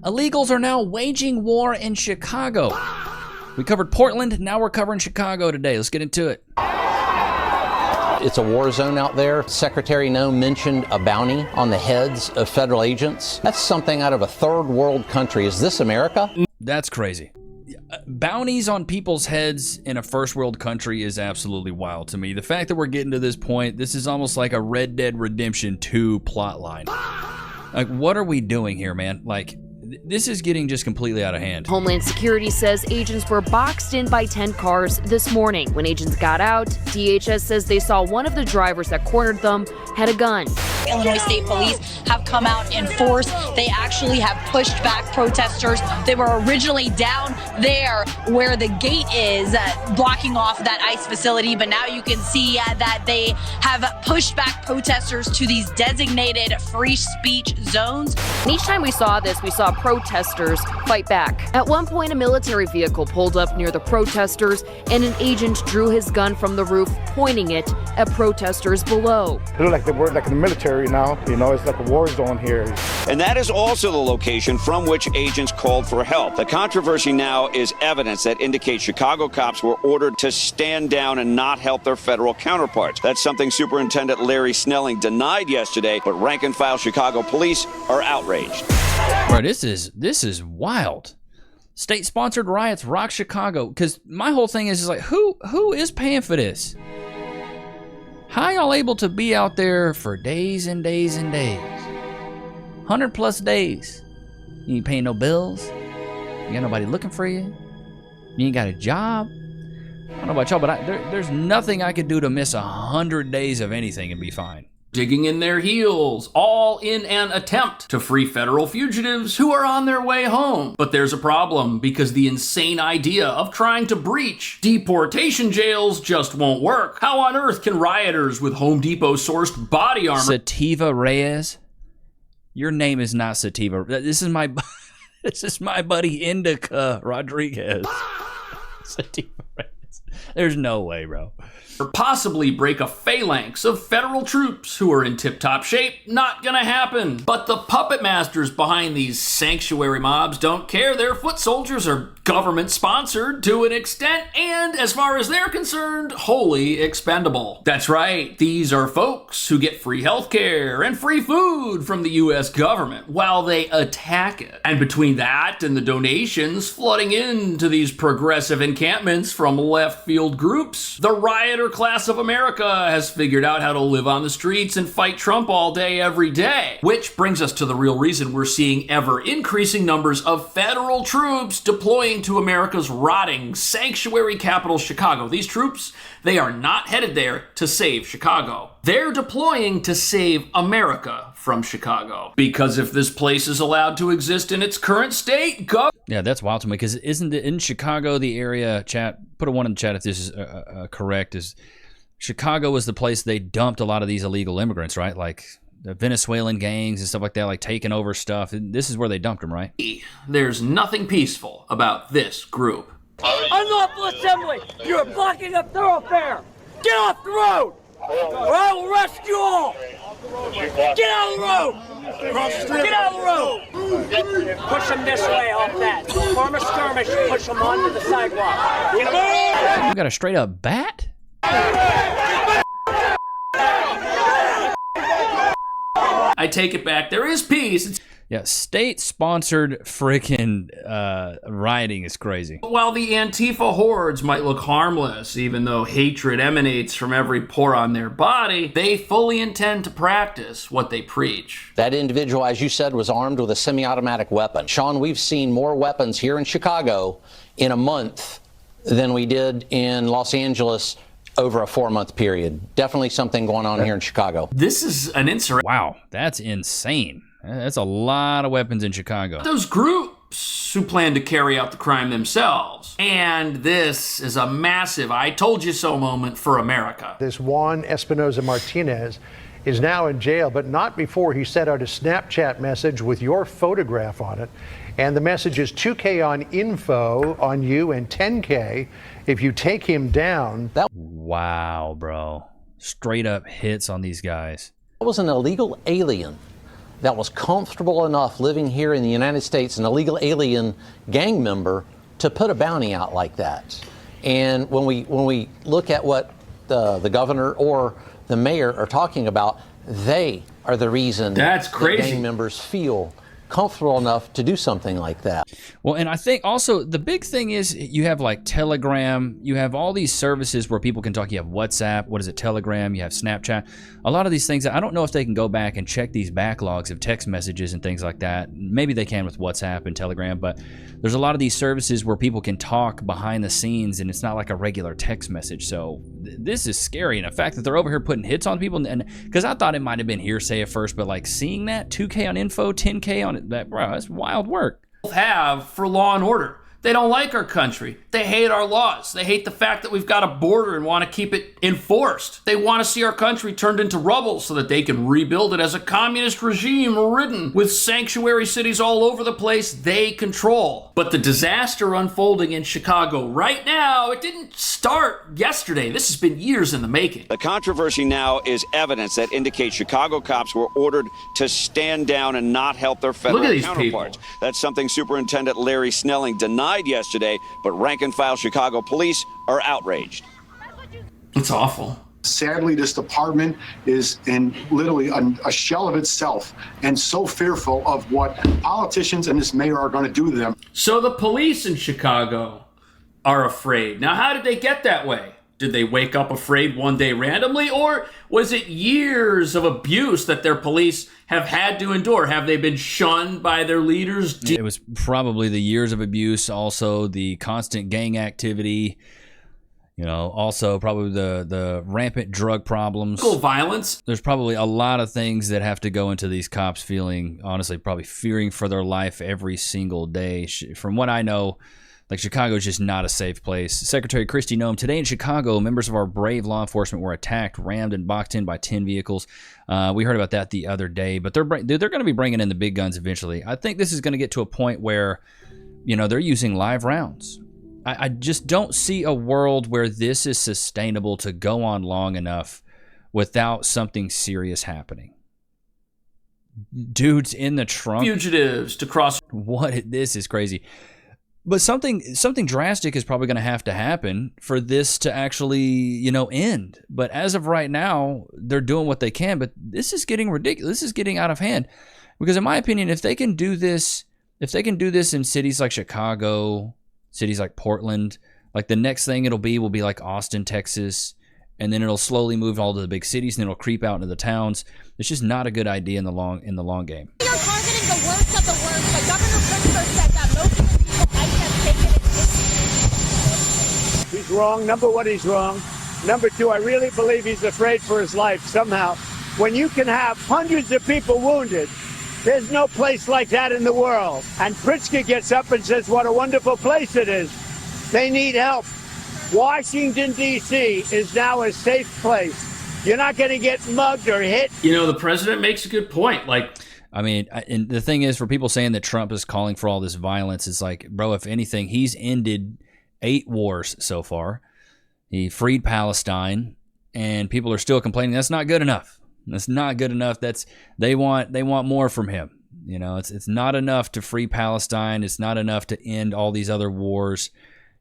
Illegals are now waging war in Chicago. We covered Portland, now we're covering Chicago today. Let's get into it. It's a war zone out there. Secretary No mentioned a bounty on the heads of federal agents. That's something out of a third world country. Is this America? That's crazy. Bounties on people's heads in a first world country is absolutely wild to me. The fact that we're getting to this point, this is almost like a Red Dead Redemption 2 plotline. Like, what are we doing here, man? Like, this is getting just completely out of hand. Homeland Security says agents were boxed in by 10 cars this morning. When agents got out, DHS says they saw one of the drivers that cornered them had a gun. Illinois State Police have come out in force. They actually have pushed back protesters. They were originally down there where the gate is, blocking off that ICE facility, but now you can see that they have pushed back protesters to these designated free speech zones. And each time we saw this, we saw protesters fight back. At one point, a military vehicle pulled up near the protesters, and an agent drew his gun from the roof, pointing it at protesters below. It looked like they were like in the military now. You know, it's like a war zone here. And that is also the location from which agents called for help. The controversy now is evidence that indicates Chicago cops were ordered to stand down and not help their federal counterparts. That's something Superintendent Larry Snelling denied yesterday, but rank-and-file Chicago police are outraged. Bro, this is wild. State-sponsored riots rock Chicago. Because my whole thing is like, who is paying for this? How y'all able to be out there for days and days and days? 100+ days. You ain't paying no bills. You got nobody looking for you. You ain't got a job. I don't know about y'all, but there's nothing I could do to miss 100 days of anything and be fine. Digging in their heels, all in an attempt to free federal fugitives who are on their way home. But there's a problem, because the insane idea of trying to breach deportation jails just won't work. How on earth can rioters with Home Depot-sourced body armor... Sativa Reyes? Your name is not Sativa. This is my... This is my buddy Indica Rodriguez. Sativa Reyes. There's no way, bro. Or possibly break a phalanx of federal troops who are in tip-top shape. Not gonna happen. But the puppet masters behind these sanctuary mobs don't care. Their foot soldiers are government-sponsored to an extent, and as far as they're concerned, wholly expendable. That's right, these are folks who get free healthcare and free food from the US government while they attack it. And between that and the donations flooding into these progressive encampments from left-field groups, the rioter class of America has figured out how to live on the streets and fight Trump all day, every day. Which brings us to the real reason we're seeing ever-increasing numbers of federal troops deploying to America's rotting sanctuary capital, Chicago. These troops, they are not headed there to save Chicago. They're deploying to save America from Chicago. Because if this place is allowed to exist in its current state, go... Yeah, that's wild to me, because isn't it in Chicago the area, chat, put a 1 in the chat if this is correct, is Chicago was the place they dumped a lot of these illegal immigrants, right? Like the Venezuelan gangs and stuff like that, like taking over stuff. This is where they dumped them, right? There's nothing peaceful about this group. Unlawful assembly! You're blocking a thoroughfare! Get off the road! Or I will arrest you all! Get out of the road! Get out of the road! Push them this way off that. Form a skirmish, push them onto the sidewalk. We got a straight up bat? I take it back. There is peace. Yeah, state-sponsored freaking rioting is crazy. While the Antifa hordes might look harmless, even though hatred emanates from every pore on their body, they fully intend to practice what they preach. That individual, as you said, was armed with a semi-automatic weapon. Sean, we've seen more weapons here in Chicago in a month than we did in Los Angeles over a 4-month period. Definitely something going on here in Chicago. This is an insurrection. Wow, that's insane. That's a lot of weapons in Chicago. Those groups who plan to carry out the crime themselves. And this is a massive I told you so moment for America. This Juan Espinoza Martinez is now in jail, but not before he sent out a Snapchat message with your photograph on it. And the message is 2K on info on you and 10K if you take him down. Wow, bro. Straight up hits on these guys. That was an illegal alien that was comfortable enough living here in the United States, an illegal alien gang member, to put a bounty out like that. And when we look at what the governor or the mayor are talking about, they are the reason that's crazy. That gang members feel comfortable enough to do something like that. Well, and I think also the big thing is you have like Telegram, you have all these services where people can talk. You have WhatsApp, what is it, Telegram, you have Snapchat. A lot of these things, I don't know if they can go back and check these backlogs of text messages and things like that. Maybe they can with WhatsApp and Telegram, but there's a lot of these services where people can talk behind the scenes and it's not like a regular text message. So this is scary. And the fact that they're over here putting hits on people, and because I thought it might have been hearsay at first, but like seeing that 2K on info, 10K on it, bro, that's wild work. Have for law and order. They don't like our country. They hate our laws. They hate the fact that we've got a border and want to keep it enforced. They want to see our country turned into rubble so that they can rebuild it as a communist regime ridden with sanctuary cities all over the place they control. But the disaster unfolding in Chicago right now, it didn't start yesterday. This has been years in the making. The controversy now is evidence that indicates Chicago cops were ordered to stand down and not help their federal counterparts. People. That's something Superintendent Larry Snelling denied yesterday, but rank and file Chicago police are outraged. It's awful. Sadly, this department is in literally a shell of itself and so fearful of what politicians and this mayor are going to do to them. So the police in Chicago are afraid. Now, how did they get that way? Did they wake up afraid one day randomly, or was it years of abuse that their police have had to endure? Have they been shunned by their leaders? It was probably the years of abuse, also the constant gang activity, you know, also probably the rampant drug problems. Violence. There's probably a lot of things that have to go into these cops feeling, honestly, probably fearing for their life every single day. From what I know, like, Chicago is just not a safe place. Secretary Kristi Noem, today in Chicago, members of our brave law enforcement were attacked, rammed, and boxed in by 10 vehicles. We heard about that the other day, but they're going to be bringing in the big guns eventually. I think this is going to get to a point where, you know, they're using live rounds. I just don't see a world where this is sustainable to go on long enough without something serious happening. Dudes in the trunk. Fugitives to cross. This is crazy. But something drastic is probably going to happen for this to actually, you know, end. But as of right now, they're doing what they can. But this is getting ridiculous. This is getting out of hand. Because in my opinion, if they can do this in cities like Chicago, cities like Portland, like the next thing will be like Austin, Texas, and then it'll slowly move all to the big cities and it'll creep out into the towns. It's just not a good idea in the long game. You're targeting the worst of the worst, but Governor Pritzker said that most of the people ICE has taken it. He's wrong. Number one, he's wrong. Number two, I really believe he's afraid for his life somehow. When you can have hundreds of people wounded, there's no place like that in the world. And Pritzker gets up and says what a wonderful place it is. They need help. Washington, D.C. is now a safe place. You're not going to get mugged or hit. You know, the president makes a good point. Like, I mean, and the thing is, for people saying that Trump is calling for all this violence, it's like, bro, if anything, he's ended 8 wars so far. He freed Palestine, and people are still complaining that's not good enough. That's not good enough. They want more from him. You know, it's not enough to free Palestine. It's not enough to end all these other wars.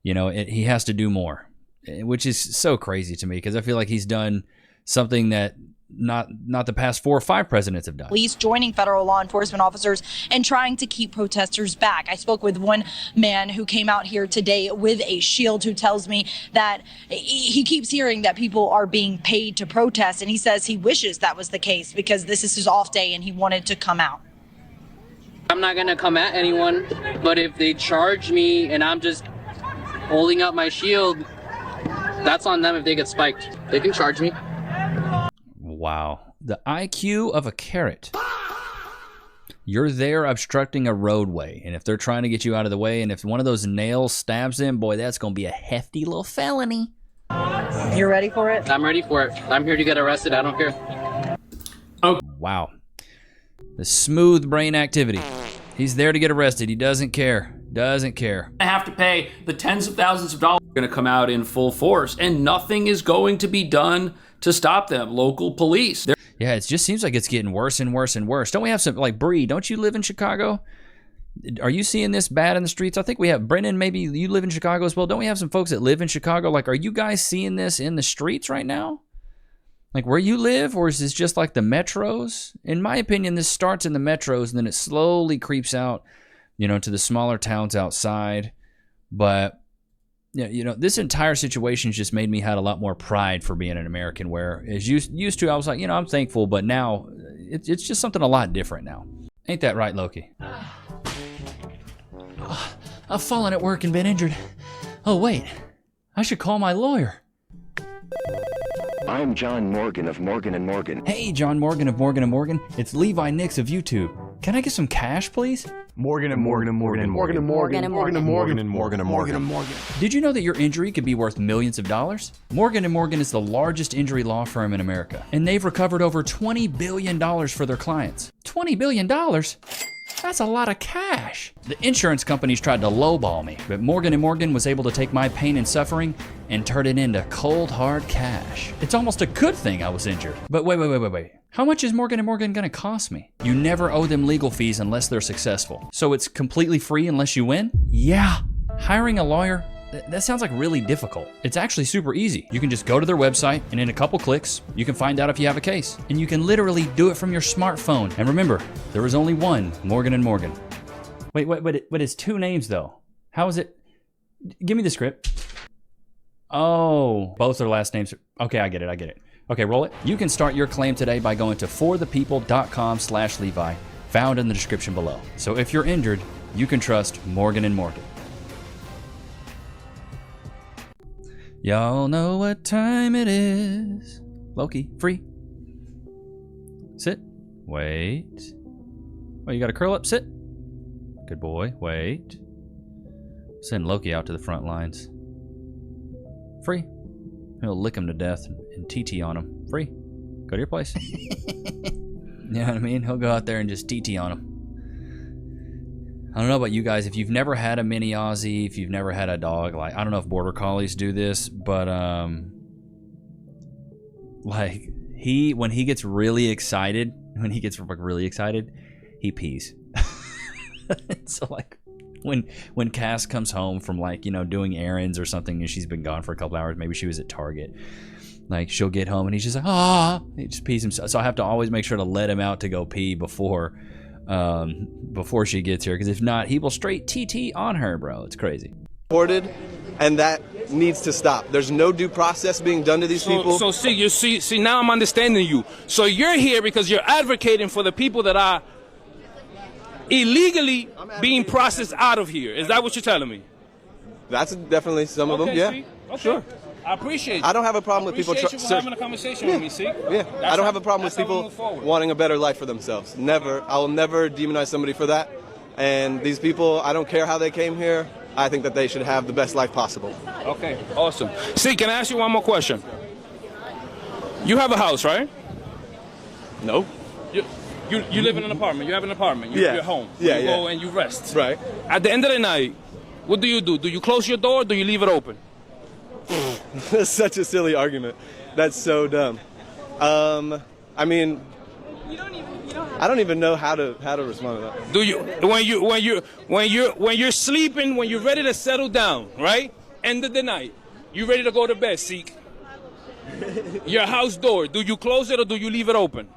You know, he has to do more, which is so crazy to me because I feel like he's done something that not the past 4 or 5 presidents have done. Police joining federal law enforcement officers and trying to keep protesters back. I spoke with one man who came out here today with a shield who tells me that he keeps hearing that people are being paid to protest, and he says he wishes that was the case because this is his off day and he wanted to come out. I'm not going to come at anyone, but if they charge me and I'm just holding up my shield, that's on them if they get spiked. They can charge me. Wow. The IQ of a carrot. You're there obstructing a roadway, and if they're trying to get you out of the way, and if one of those nails stabs them, boy, that's going to be a hefty little felony. You're ready for it? I'm ready for it. I'm here to get arrested. I don't care. Oh, wow. The smooth brain activity. He's there to get arrested. He doesn't care. Doesn't care. I have to pay the tens of thousands of dollars. Going to come out in full force, and nothing is going to be done to stop them. Local police. Yeah, it just seems like it's getting worse and worse and worse. Don't we have some, like, Bree, don't you live in Chicago? Are you seeing this bad in the streets? I think we have, Brennan, maybe you live in Chicago as well. Don't we have some folks that live in Chicago? Like, are you guys seeing this in the streets right now? Like where you live, or is this just like the metros? In my opinion, this starts in the metros and then it slowly creeps out, to the smaller towns outside. But yeah, this entire situation just made me had a lot more pride for being an American. Where as used to, I was like, I'm thankful, but now it's just something a lot different now. Ain't that right, Loki? I've fallen at work and been injured. Oh wait, I should call my lawyer. I'm John Morgan of Morgan & Morgan. Hey, John Morgan of Morgan & Morgan. It's Levi Nichs of YouTube. Can I get some cash, please? Morgan & Morgan & Morgan & Morgan & Morgan & Morgan & Morgan & Morgan & Morgan & Morgan. Did you know that your injury could be worth millions of dollars? Morgan & Morgan is the largest injury law firm in America, and they've recovered over $20 billion for their clients. $20 billion? That's a lot of cash. The insurance companies tried to lowball me, but Morgan & Morgan was able to take my pain and suffering and turn it into cold, hard cash. It's almost a good thing I was injured. But wait. How much is Morgan & Morgan gonna cost me? You never owe them legal fees unless they're successful. So it's completely free unless you win? Yeah. Hiring a lawyer? That sounds like really difficult. It's actually super easy. You can just go to their website and in a couple clicks, you can find out if you have a case. And you can literally do it from your smartphone. And remember, there is only one Morgan & Morgan. Wait, but it's two names though. How is it? Give me the script. Oh, both their last names. Okay, I get it. Okay, roll it. You can start your claim today by going to forthepeople.com/Levi, found in the description below. So if you're injured, you can trust Morgan & Morgan. Y'all know what time it is. Loki, free. Sit. Wait. Oh, you gotta curl up. Sit. Good boy. Wait. Send Loki out to the front lines. Free. He'll lick him to death and TT on him. Free. Go to your place. You know what I mean? He'll go out there and just TT on him. I don't know about you guys. If you've never had a mini Aussie, if you've never had a dog, like, I don't know if border collies do this, but like when he gets really excited, he pees. So like when Cass comes home from like, doing errands or something and she's been gone for a couple hours, maybe she was at Target, like she'll get home and he's just like, he just pees himself. So I have to always make sure to let him out to go pee before she gets here, because if not, he will straight TT on her, bro. It's crazy. And that needs to stop. There's no due process being done to these people. So see, now I'm understanding you. So you're here because you're advocating for the people that are illegally being processed out of here. Is that what you're telling me? That's definitely some of them, yeah. See? Okay. Sure. I appreciate you. I don't have a problem with people having a conversation with me, see? Yeah, I don't have a problem with people wanting a better life for themselves. Never. I will never demonize somebody for that. And these people, I don't care how they came here. I think that they should have the best life possible. Okay, awesome. See, can I ask you one more question? You have a house, right? No. You live in an apartment. You have an apartment. You're home. You go and you rest. Right. At the end of the night, what do? Do you close your door or do you leave it open? That's such a silly argument. That's so dumb. I mean, I don't even know how to respond to that. Do you when you're sleeping, when you're ready to settle down, right? End of the night, you ready to go to bed, Seek? Your house door, do you close it or do you leave it open?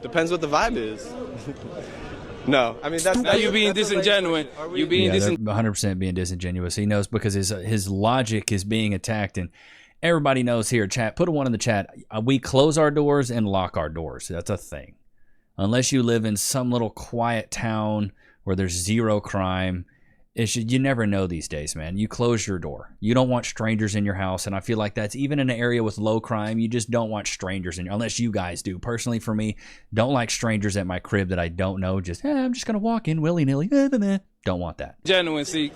Depends what the vibe is. No, I mean that's you being disingenuous. You being 100% being disingenuous. He knows because his logic is being attacked, and everybody knows here. Chat, put a 1 in the chat. We close our doors and lock our doors. That's a thing. Unless you live in some little quiet town where there's zero crime, you never know these days, man. You close your door. You don't want strangers in your house, and I feel like that's even in an area with low crime. You just don't want strangers in, unless you guys do. Personally, for me, don't like strangers at my crib that I don't know. I'm just gonna walk in willy-nilly. Don't want that. Genuine, see.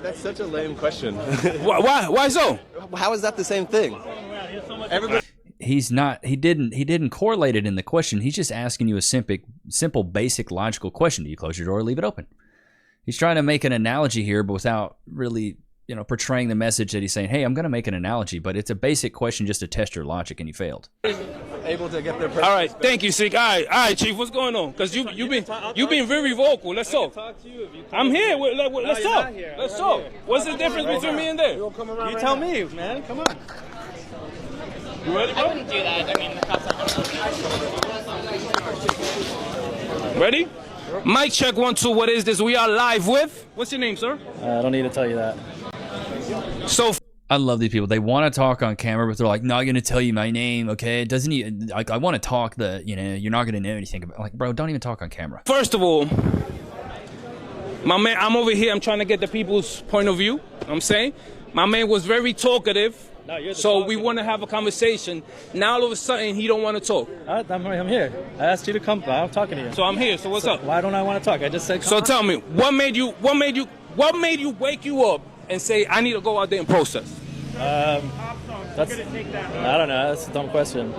That's such a lame question. Why so? How is that the same thing? Everybody. He's not. He didn't correlate it in the question. He's just asking you a simple, basic, logical question. Do you close your door or leave it open? He's trying to make an analogy here, but without really, portraying the message that he's saying, hey, I'm going to make an analogy, but it's a basic question just to test your logic, and you failed. able to get their. All right, thank you, Sikh. All right, Chief. What's going on? Because you've been very vocal. Let's talk. I'm here. Let's talk. Let's talk. What's the difference between me and there? You tell me, man. Come on. You ready, bro? I wouldn't do that. I mean, the cops are Ready? Mic check 1 2. What is this? We are live with. What's your name, sir? I don't need to tell you that. So. I love these people. They want to talk on camera, but they're like, "Not going to tell you my name, okay? It doesn't even like I want to talk. You're not going to know anything about. Like, bro, don't even talk on camera." First of all, my man, I'm over here. I'm trying to get the people's point of view. You know what I'm saying, my man was very talkative. No, you're the so talkative. we want to have a conversation. Now all of a sudden he don't want to talk. I'm here. I asked you to come. I'm talking to you. So I'm here. So what's up? Why don't I want to talk? I just said. So tell me, what made you wake you up and say I need to go out there and protest? I don't know. That's a dumb question.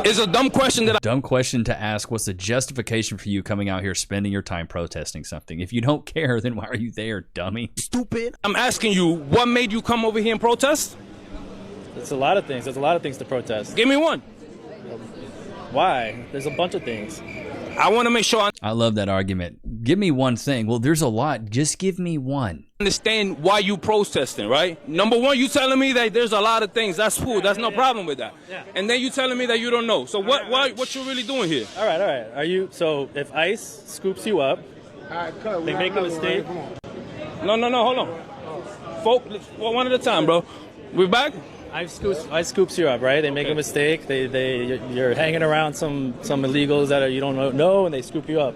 It's a dumb question dumb question to ask. What's the justification for you coming out here spending your time protesting something? If you don't care, then why are you there, dummy? Stupid. I'm asking you, what made you come over here and protest? It's a lot of things. There's a lot of things to protest. Give me one. Why? There's a bunch of things. I want to make sure I love that argument. Give me one thing. Well, there's a lot. Just give me one. Understand why you protesting, right? Number one, you telling me that there's a lot of things. That's cool. That's no problem with that. Yeah. And then you telling me that you don't know. So what you really doing here? All right. So if ICE scoops you up, they make a mistake. No. Hold on. Folk, one at a time, bro. We back? ICE scoops you up, right? They make a mistake. You're hanging around some illegals that you don't know, and they scoop you up.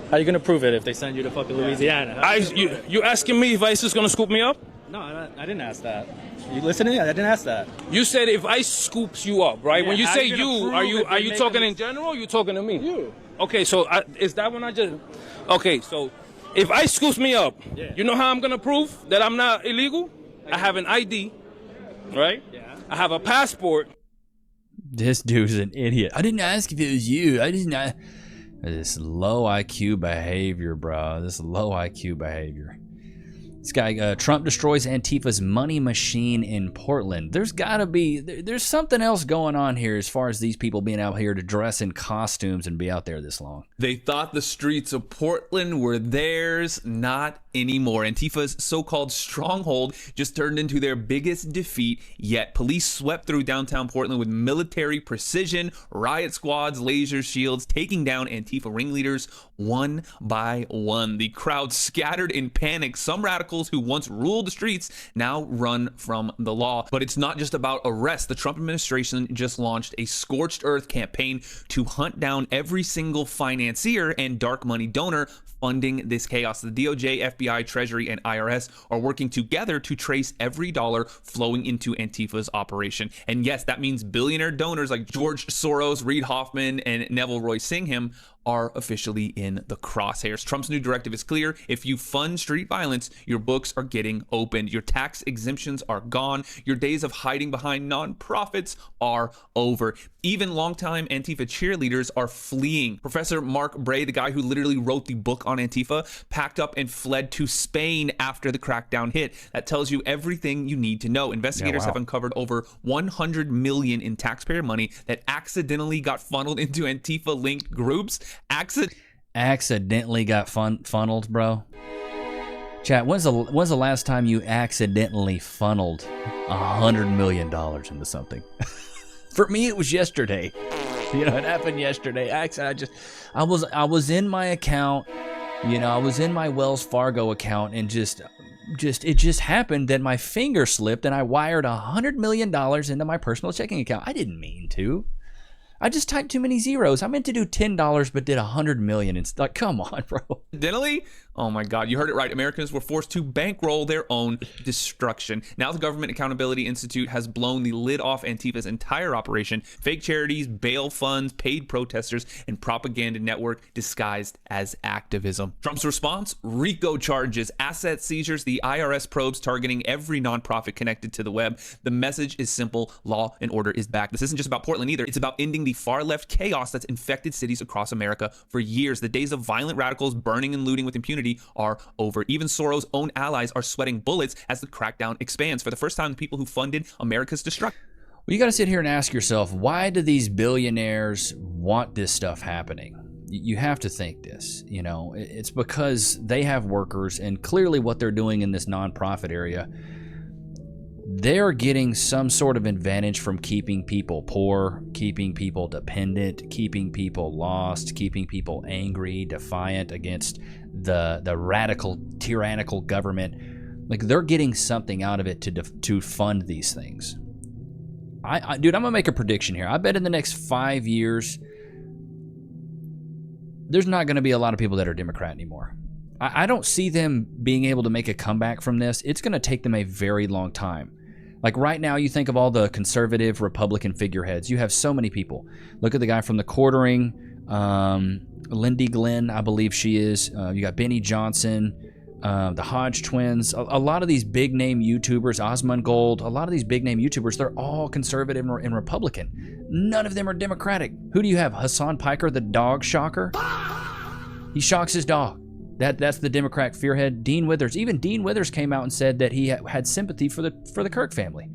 How are you gonna prove it if they send you to fucking Louisiana? You asking me if ICE is gonna scoop me up? No, I didn't ask that. You listening? I didn't ask that. You said if ICE scoops you up, right? Yeah, when you say you, are you talking in general? Or you talking to me? You. Okay, so is that when I just? Okay, so if ICE scoops me up, you know how I'm gonna prove that I'm not illegal? I have an ID, right? Yeah. I have a passport. This dude's an idiot. I didn't ask if it was you. I didn't. This low IQ behavior, bro. This low IQ behavior. This guy, Trump destroys Antifa's money machine in Portland. There's something else going on here as far as these people being out here to dress in costumes and be out there this long. They thought the streets of Portland were theirs, not anymore. Antifa's so-called stronghold just turned into their biggest defeat yet. Police swept through downtown Portland with military precision, riot squads, laser shields, taking down Antifa ringleaders one by one. The crowd scattered in panic. Some radicals who once ruled the streets now run from the law. But it's not just about arrests. The Trump administration just launched a scorched earth campaign to hunt down every single financier and dark money donor funding this chaos. The DOJ, FBI, Treasury, and IRS are working together to trace every dollar flowing into Antifa's operation. And yes, that means billionaire donors like George Soros, Reid Hoffman, and Neville Roy Singham are officially in the crosshairs. Trump's new directive is clear. If you fund street violence, your books are getting opened. Your tax exemptions are gone. Your days of hiding behind nonprofits are over. Even longtime Antifa cheerleaders are fleeing. Professor Mark Bray, the guy who literally wrote the book on Antifa, packed up and fled to Spain after the crackdown hit. That tells you everything you need to know. Investigators have uncovered over $100 million in taxpayer money that accidentally got funneled into Antifa-linked groups. Accidentally got funneled, bro. Chat, when's the last time you accidentally funneled $100 million into something? For me, it was yesterday. You know, it happened yesterday. I was in my account. You know, I was in my Wells Fargo account, and it just happened that my finger slipped and I wired $100 million into my personal checking account. I didn't mean to. I just typed too many zeros. I meant to do $10, but did $100 million. It's like, come on, bro. Accidentally? Oh my God, you heard it right. Americans were forced to bankroll their own destruction. Now the Government Accountability Institute has blown the lid off Antifa's entire operation. Fake charities, bail funds, paid protesters, and propaganda network disguised as activism. Trump's response? RICO charges, asset seizures, the IRS probes targeting every nonprofit connected to the web. The message is simple. Law and order is back. This isn't just about Portland either. It's about ending the far-left chaos that's infected cities across America for years. The days of violent radicals burning and looting with impunity are over. Even Soros' own allies are sweating bullets as the crackdown expands. For the first time, the people who funded America's destruction. Well, you got to sit here and ask yourself, why do these billionaires want this stuff happening? You have to think this. You know, it's because they have workers, and clearly what they're doing in this nonprofit area, they're getting some sort of advantage from keeping people poor, keeping people dependent, keeping people lost, keeping people angry, defiant against the radical, tyrannical government. Like, they're getting something out of it to fund these things. Dude, I'm gonna make a prediction here. I bet in the next 5 years, there's not gonna be a lot of people that are Democrat anymore. I don't see them being able to make a comeback from this. It's gonna take them a very long time. Like right now, you think of all the conservative Republican figureheads. You have so many people. Look at the guy from the Quartering, Lindy Glenn, I believe she is. You got Benny Johnson, the Hodge twins, a lot of these big name YouTubers, Osmond Gold, a lot of these big name YouTubers, they're all conservative and Republican. None of them are Democratic. Who do you have? Hassan Piker, the dog shocker? He shocks his dog. That's the Democrat fearhead. Dean Withers. Even Dean Withers came out and said that he had sympathy for the Kirk family.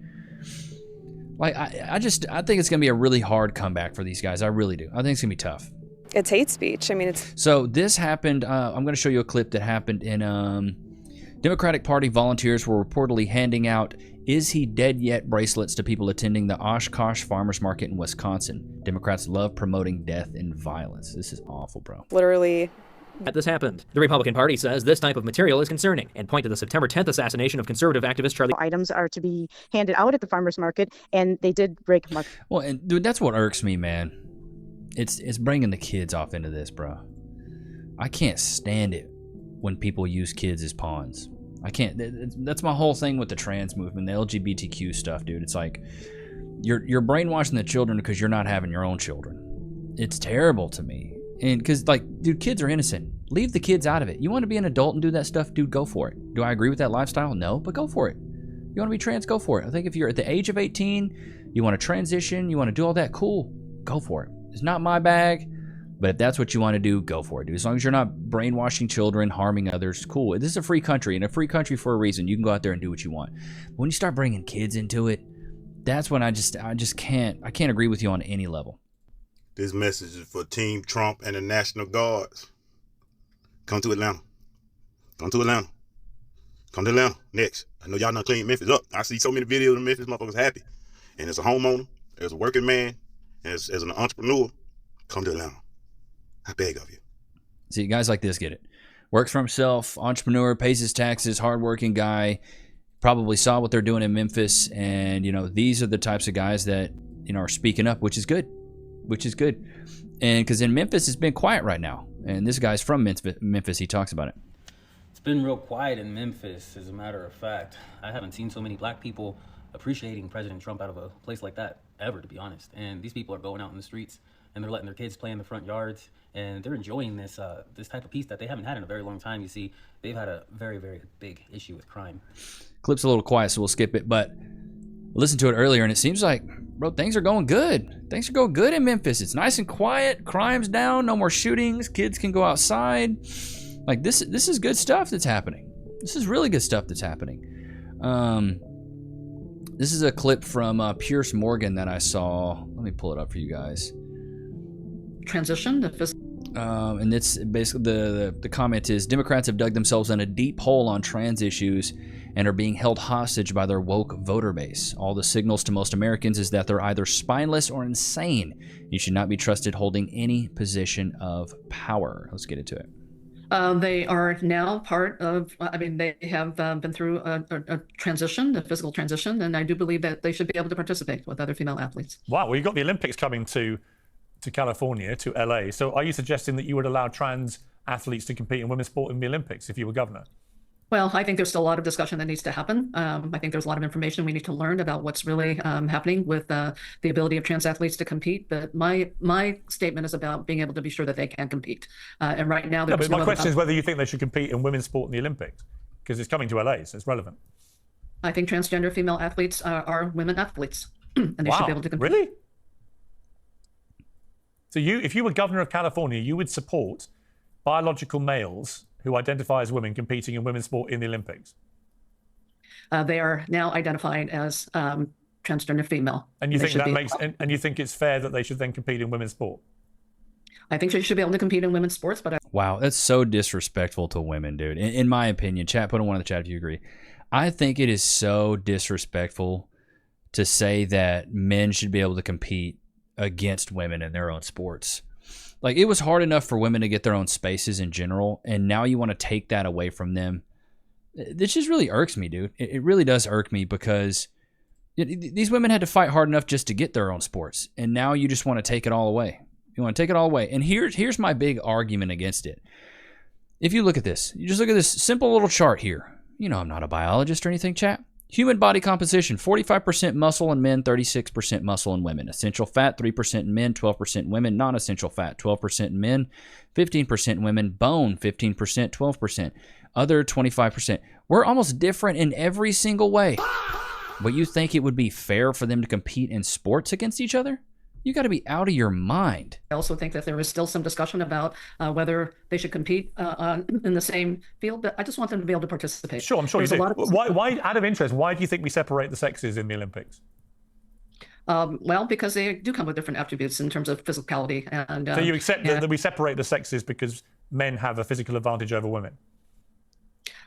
Like, I think it's gonna be a really hard comeback for these guys. I really do. I think it's gonna be tough. It's hate speech. I mean, it's... So this happened, I'm going to show you a clip that happened in Democratic Party volunteers were reportedly handing out "Is He Dead Yet" bracelets to people attending the Oshkosh Farmers Market in Wisconsin. Democrats love promoting death and violence. This is awful, bro. Literally... This happened. The Republican Party says this type of material is concerning and point to the September 10th assassination of conservative activist Charlie. Items are to be handed out at the farmers market, and they did break. Well, and dude, that's what irks me, man. It's bringing the kids off into this, bro. I can't stand it when people use kids as pawns. I can't. That's my whole thing with the trans movement, the LGBTQ stuff, dude. It's like you're brainwashing the children because you're not having your own children. It's terrible to me. And because, like, dude, kids are innocent. Leave the kids out of it. You want to be an adult and do that stuff, dude, go for it. Do I agree with that lifestyle? No, but go for it. You want to be trans, go for it. I think if you're at the age of 18, you want to transition, you want to do all that, cool, go for it. It's not my bag, but if that's what you want to do, go for it, dude. As long as you're not brainwashing children, harming others, cool. This is a free country, and a free country for a reason. You can go out there and do what you want. But when you start bringing kids into it, that's when I just can't agree with you on any level. This message is for Team Trump and the National Guards. Come to Atlanta. Come to Atlanta. Come to Atlanta next. I know y'all done cleaned Memphis up. I see so many videos of Memphis motherfuckers happy. And as a homeowner, as a working man, as an entrepreneur, come to Atlanta. I beg of you. See, guys like this get it. Works for himself, entrepreneur, pays his taxes, hardworking guy. Probably saw what they're doing in Memphis. And, you know, these are the types of guys that, you know, are speaking up, which is good. And because in Memphis, it's been quiet right now. And this guy's from Memphis. He talks about it. It's been real quiet in Memphis, as a matter of fact. I haven't seen so many black people appreciating President Trump out of a place like that ever, to be honest. And these people are going out in the streets and they're letting their kids play in the front yards, and they're enjoying this this type of peace that they haven't had in a very long time. You see, they've had a very, very big issue with crime. Clip's a little quiet, so we'll skip it. But listen to it earlier, and it seems like, bro, things are going good. Things are going good in Memphis. It's nice and quiet. Crime's down. No more shootings. Kids can go outside. Like, this is good stuff that's happening. This is really good stuff that's happening. This is a clip from Pierce Morgan that I saw. Let me pull it up for you guys. Transition. And it's basically the comment is, Democrats have dug themselves in a deep hole on trans issues and are being held hostage by their woke voter base. All the signals to most Americans is that they're either spineless or insane. You should not be trusted holding any position of power. Let's get into it. They are now part of, they have been through a transition, a physical transition, and I do believe that they should be able to participate with other female athletes. Wow, well, you've got the Olympics coming to California, to LA. So are you suggesting that you would allow trans athletes to compete in women's sport in the Olympics if you were governor? Well, I think there's still a lot of discussion that needs to happen. I think there's a lot of information we need to learn about what's really happening with the ability of trans athletes to compete. But my statement is about being able to be sure that they can compete. And right now, but my question is whether you think they should compete in women's sport in the Olympics, because it's coming to LA, so it's relevant. I think transgender female athletes are women athletes, and they should be able to compete. Really? So if you were governor of California, you would support biological males who identify as women competing in women's sport in the Olympics? They are now identified as transgender female. And you They think should that be- makes, and you think it's fair that they should then compete in women's sport? I think they should be able to compete in women's sports, but Wow, that's so disrespectful to women, dude. In my opinion, chat, put in one in the chat if you agree. I think it is so disrespectful to say that men should be able to compete against women in their own sports. Like, it was hard enough for women to get their own spaces in general, and now you want to take that away from them. This just really irks me, dude. It really does irk me because these women had to fight hard enough just to get their own sports, and now you just want to take it all away. You want to take it all away. And here's my big argument against it. If you look at this, you just look at this simple little chart here. You know I'm not a biologist or anything, chat. Human body composition, 45% muscle in men, 36% muscle in women. Essential fat, 3% in men, 12% in women. Non-essential fat, 12% in men, 15% in women. Bone, 15%, 12%. Other, 25%. We're almost different in every single way. But you think it would be fair for them to compete in sports against each other? You got to be out of your mind. I also think that there is still some discussion about whether they should compete in the same field, but I just want them to be able to participate. Sure, I'm sure There's you do. a lot of- Why, out of interest, why do you think we separate the sexes in the Olympics? Well, because they do come with different attributes in terms of physicality. And So you accept that we separate the sexes because men have a physical advantage over women?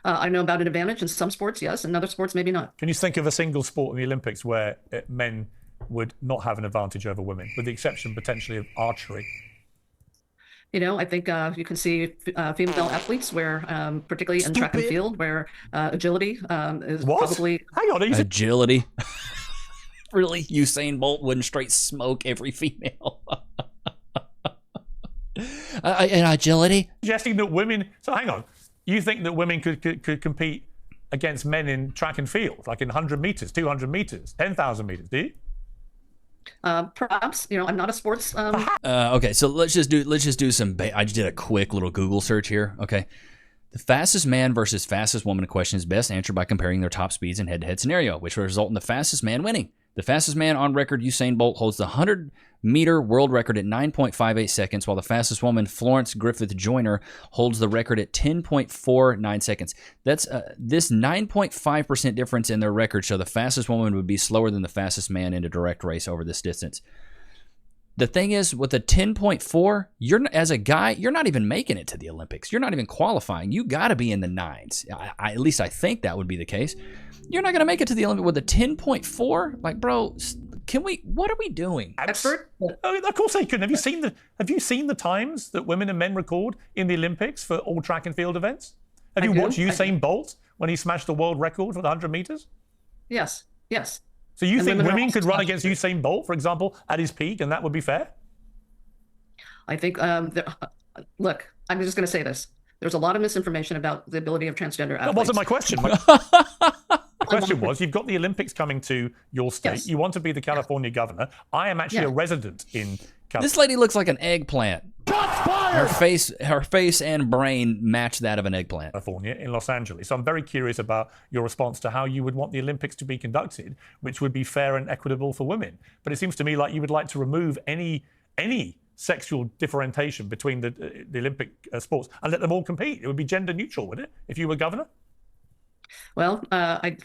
I know about an advantage in some sports, yes, in other sports, maybe not. Can you think of a single sport in the Olympics where men would not have an advantage over women, with the exception potentially of archery? You know, I think you can see female athletes where, particularly in track and field, where agility is probably... Hang on, agility? Really? Usain Bolt wouldn't straight smoke every female. In agility? Suggesting that women... So hang on. You think that women could compete against men in track and field, like in 100 meters, 200 meters, 10,000 meters, do you? Perhaps, you know, I'm not a sports. Okay, so let's just do some. I just did a quick little Google search here. Okay, the fastest man versus fastest woman question is best answered by comparing their top speeds in head-to-head scenario, which will result in the fastest man winning. The fastest man on record, Usain Bolt, holds the 100-meter world record at 9.58 seconds, while the fastest woman, Florence Griffith Joyner, holds the record at 10.49 seconds. That's this 9.5% difference in their record, so the fastest woman would be slower than the fastest man in a direct race over this distance. The thing is, with a 10.4, as a guy, you're not even making it to the Olympics. You're not even qualifying. You got to be in the nines. At least I think that would be the case. You're not going to make it to the Olympics with a 10.4. Like, bro, what are we doing? Expert? Of course they couldn't. Have you seen the times that women and men record in the Olympics for all track and field events? Have you watched Usain Bolt when he smashed the world record for the 100 meters? Yes. So you think women could run against against Usain Bolt, for example, at his peak, and that would be fair? I think, look, I'm just going to say this. There's a lot of misinformation about the ability of transgender athletes. That wasn't my question. My question was, you've got the Olympics coming to your state. Yes. You want to be the California governor. I am actually a resident in California. This lady looks like an eggplant. Her face and brain match that of an eggplant. California in Los Angeles. So I'm very curious about your response to how you would want the Olympics to be conducted, which would be fair and equitable for women. But it seems to me like you would like to remove any sexual differentiation between the Olympic sports and let them all compete. It would be gender neutral, would it, if you were governor? Well, I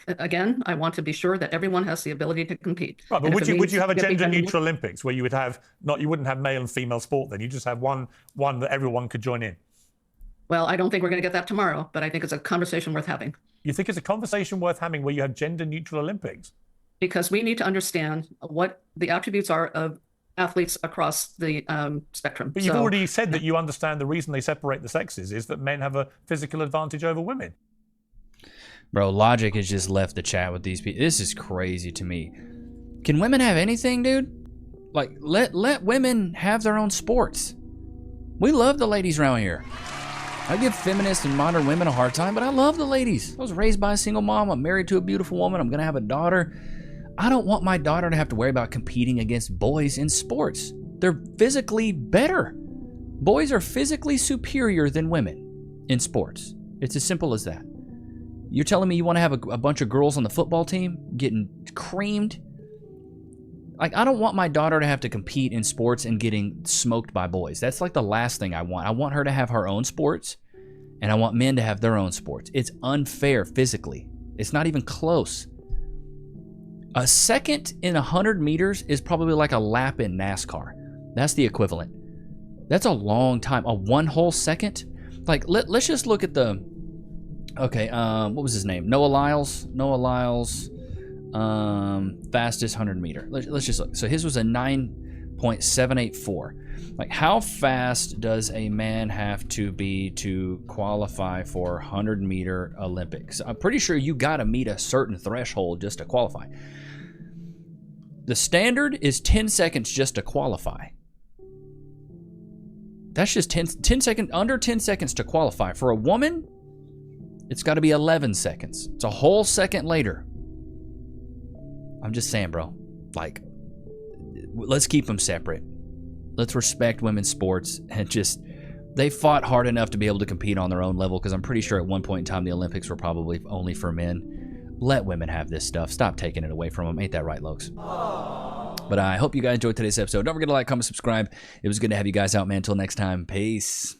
want to be sure that everyone has the ability to compete. Right, but would you have a gender getting- neutral Olympics where you would have you wouldn't have male and female sport then? You just have one that everyone could join in. Well, I don't think we're going to get that tomorrow, but I think it's a conversation worth having. You think it's a conversation worth having where you have gender neutral Olympics? Because we need to understand what the attributes are of athletes across the spectrum. But you've already said that you understand the reason they separate the sexes is that men have a physical advantage over women. Bro, Logic has just left the chat with these people. This is crazy to me. Can women have anything, dude? Like, let women have their own sports. We love the ladies around here. I give feminists and modern women a hard time, but I love the ladies. I was raised by a single mom. I'm married to a beautiful woman. I'm going to have a daughter. I don't want my daughter to have to worry about competing against boys in sports. They're physically better. Boys are physically superior than women in sports. It's as simple as that. You're telling me you want to have a bunch of girls on the football team getting creamed? Like, I don't want my daughter to have to compete in sports and getting smoked by boys. That's like the last thing I want. I want her to have her own sports, and I want men to have their own sports. It's unfair physically. It's not even close. A second in 100 meters is probably like a lap in NASCAR. That's the equivalent. That's a long time. A 1 whole second? Like, let's just look at the... Okay, what was his name? Noah Lyles. Fastest 100 meter. Let's just look. So his was a 9.784. Like, how fast does a man have to be to qualify for 100 meter Olympics? I'm pretty sure you got to meet a certain threshold just to qualify. The standard is 10 seconds just to qualify. That's just 10 seconds, under 10 seconds to qualify. For a woman, it's got to be 11 seconds. It's a whole second later. I'm just saying, bro. Like, let's keep them separate. Let's respect women's sports and just, they fought hard enough to be able to compete on their own level, because I'm pretty sure at one point in time the Olympics were probably only for men. Let women have this stuff. Stop taking it away from them. Ain't that right, Lokes? But I hope you guys enjoyed today's episode. Don't forget to like, comment, subscribe. It was good to have you guys out, man. Until next time, peace.